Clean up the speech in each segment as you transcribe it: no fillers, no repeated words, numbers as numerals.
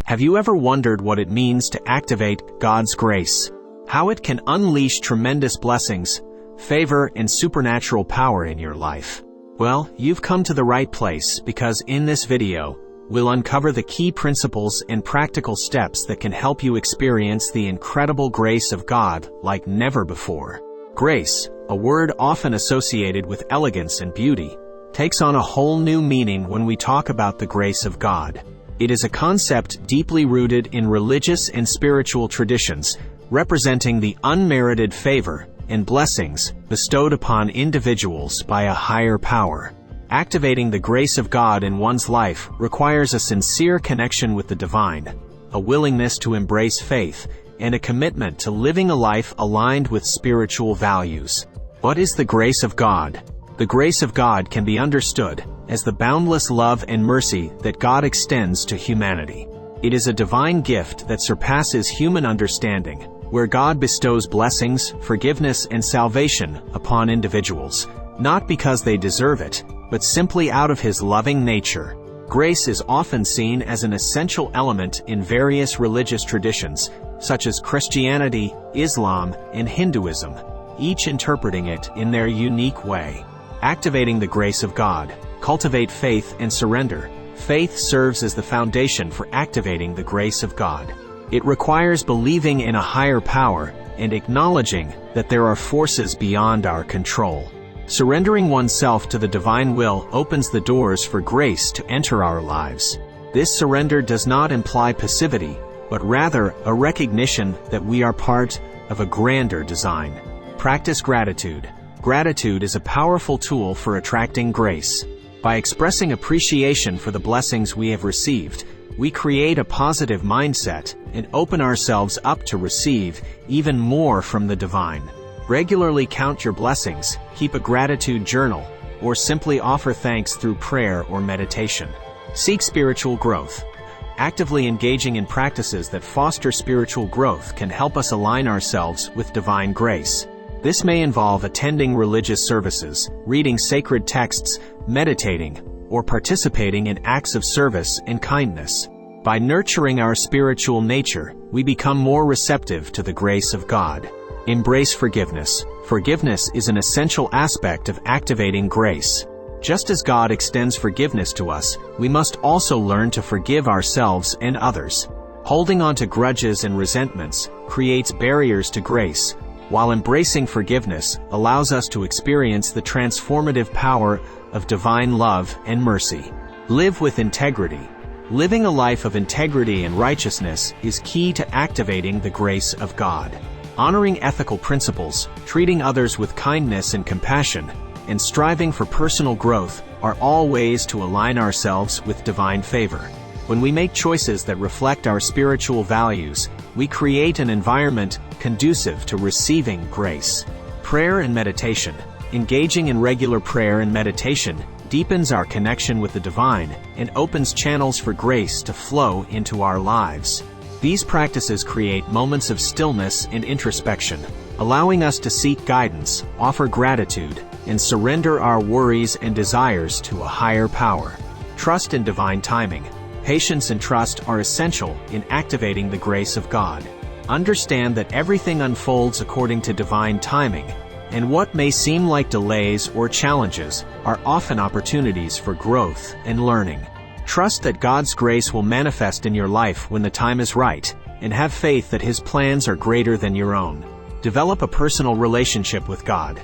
Have you ever wondered what it means to activate God's grace? How it can unleash tremendous blessings, favor, and supernatural power in your life? Well, you've come to the right place, because in this video, we'll uncover the key principles and practical steps that can help you experience the incredible grace of God like never before. Grace, a word often associated with elegance and beauty, takes on a whole new meaning when we talk about the grace of God. It is a concept deeply rooted in religious and spiritual traditions, representing the unmerited favor and blessings bestowed upon individuals by a higher power. Activating the grace of God in one's life requires a sincere connection with the divine, a willingness to embrace faith, and a commitment to living a life aligned with spiritual values. What is the grace of God? The grace of God can be understood as the boundless love and mercy that God extends to humanity. It is a divine gift that surpasses human understanding, where God bestows blessings, forgiveness, and salvation upon individuals, not because they deserve it, but simply out of His loving nature. Grace is often seen as an essential element in various religious traditions, such as Christianity, Islam, and Hinduism, each interpreting it in their unique way. Activating the grace of God. Cultivate faith and surrender. Faith serves as the foundation for activating the grace of God. It requires believing in a higher power and acknowledging that there are forces beyond our control. Surrendering oneself to the divine will opens the doors for grace to enter our lives. This surrender does not imply passivity, but rather a recognition that we are part of a grander design. Practice gratitude. Gratitude is a powerful tool for attracting grace. By expressing appreciation for the blessings we have received, we create a positive mindset and open ourselves up to receive even more from the divine. Regularly count your blessings, keep a gratitude journal, or simply offer thanks through prayer or meditation. Seek spiritual growth. Actively engaging in practices that foster spiritual growth can help us align ourselves with divine grace. This may involve attending religious services, reading sacred texts, meditating, or participating in acts of service and kindness. By nurturing our spiritual nature, we become more receptive to the grace of God. Embrace forgiveness. Forgiveness is an essential aspect of activating grace. Just as God extends forgiveness to us, we must also learn to forgive ourselves and others. Holding on to grudges and resentments creates barriers to grace, while embracing forgiveness allows us to experience the transformative power of divine love and mercy. Live with integrity. Living a life of integrity and righteousness is key to activating the grace of God. Honoring ethical principles, treating others with kindness and compassion, and striving for personal growth are all ways to align ourselves with divine favor. When we make choices that reflect our spiritual values, we create an environment conducive to receiving grace. Prayer and meditation. Engaging in regular prayer and meditation deepens our connection with the divine and opens channels for grace to flow into our lives. These practices create moments of stillness and introspection, allowing us to seek guidance, offer gratitude, and surrender our worries and desires to a higher power. Trust in divine timing. Patience and trust are essential in activating the grace of God. Understand that everything unfolds according to divine timing, and what may seem like delays or challenges are often opportunities for growth and learning. Trust that God's grace will manifest in your life when the time is right, and have faith that His plans are greater than your own. Develop a personal relationship with God.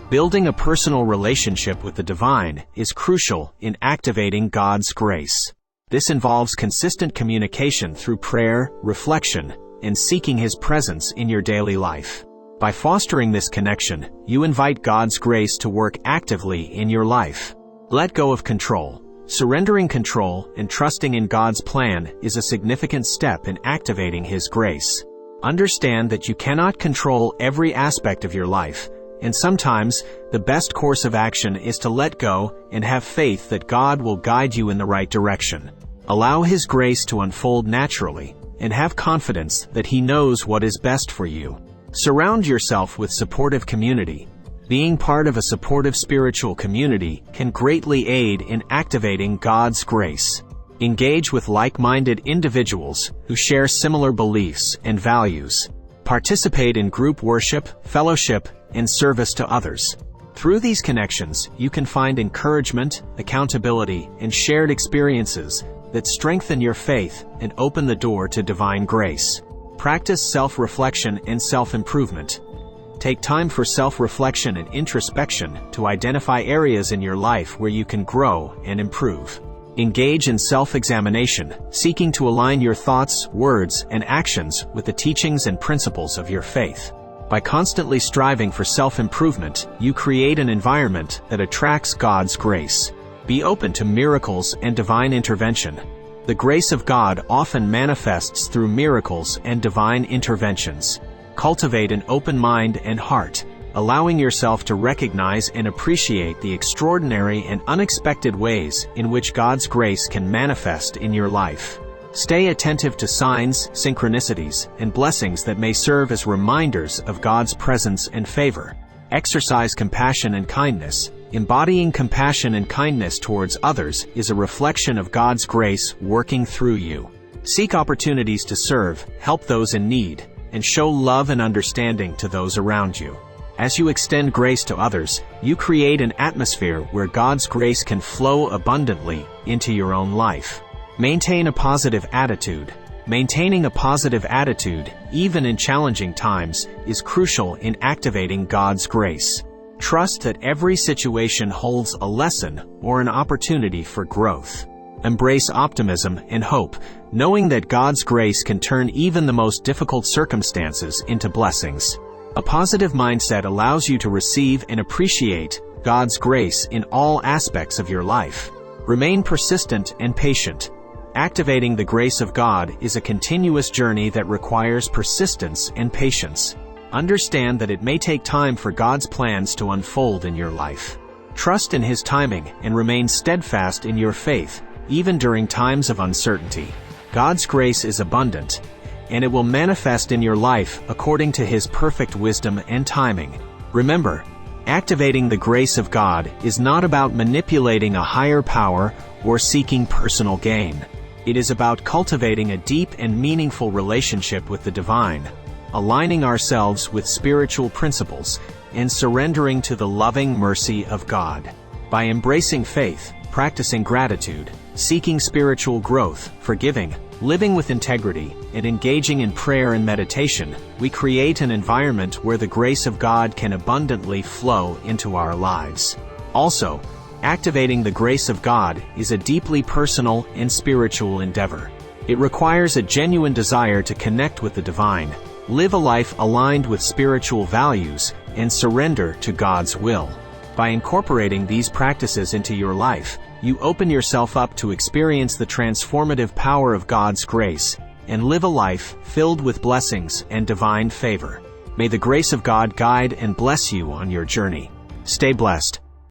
Building a personal relationship with the divine is crucial in activating God's grace. This involves consistent communication through prayer, reflection, and seeking His presence in your daily life. By fostering this connection, you invite God's grace to work actively in your life. Let go of control. Surrendering control and trusting in God's plan is a significant step in activating His grace. Understand that you cannot control every aspect of your life, and sometimes the best course of action is to let go and have faith that God will guide you in the right direction. Allow His grace to unfold naturally, and have confidence that He knows what is best for you. Surround yourself with supportive community. Being part of a supportive spiritual community can greatly aid in activating God's grace. Engage with like-minded individuals who share similar beliefs and values. Participate in group worship, fellowship, and service to others. Through these connections, you can find encouragement, accountability, and shared experiences that strengthen your faith and open the door to divine grace. Practice self-reflection and self-improvement. Take time for self-reflection and introspection to identify areas in your life where you can grow and improve. Engage in self-examination, seeking to align your thoughts, words, and actions with the teachings and principles of your faith. By constantly striving for self-improvement, you create an environment that attracts God's grace. Be open to miracles and divine intervention. The grace of God often manifests through miracles and divine interventions. Cultivate an open mind and heart, allowing yourself to recognize and appreciate the extraordinary and unexpected ways in which God's grace can manifest in your life. Stay attentive to signs, synchronicities, and blessings that may serve as reminders of God's presence and favor. Exercise compassion and kindness. Embodying compassion and kindness towards others is a reflection of God's grace working through you. Seek opportunities to serve, help those in need, and show love and understanding to those around you. As you extend grace to others, you create an atmosphere where God's grace can flow abundantly into your own life. Maintain a positive attitude. Maintaining a positive attitude, even in challenging times, is crucial in activating God's grace. Trust that every situation holds a lesson or an opportunity for growth. Embrace optimism and hope, knowing that God's grace can turn even the most difficult circumstances into blessings. A positive mindset allows you to receive and appreciate God's grace in all aspects of your life. Remain persistent and patient. Activating the grace of God is a continuous journey that requires persistence and patience. Understand that it may take time for God's plans to unfold in your life. Trust in His timing and remain steadfast in your faith, even during times of uncertainty. God's grace is abundant, and it will manifest in your life according to His perfect wisdom and timing. Remember, activating the grace of God is not about manipulating a higher power or seeking personal gain. It is about cultivating a deep and meaningful relationship with the divine, aligning ourselves with spiritual principles, and surrendering to the loving mercy of God. By embracing faith, practicing gratitude, seeking spiritual growth, forgiving, living with integrity, and engaging in prayer and meditation, we create an environment where the grace of God can abundantly flow into our lives. Also, activating the grace of God is a deeply personal and spiritual endeavor. It requires a genuine desire to connect with the divine, live a life aligned with spiritual values, and surrender to God's will. By incorporating these practices into your life, you open yourself up to experience the transformative power of God's grace and live a life filled with blessings and divine favor. May the grace of God guide and bless you on your journey. Stay blessed.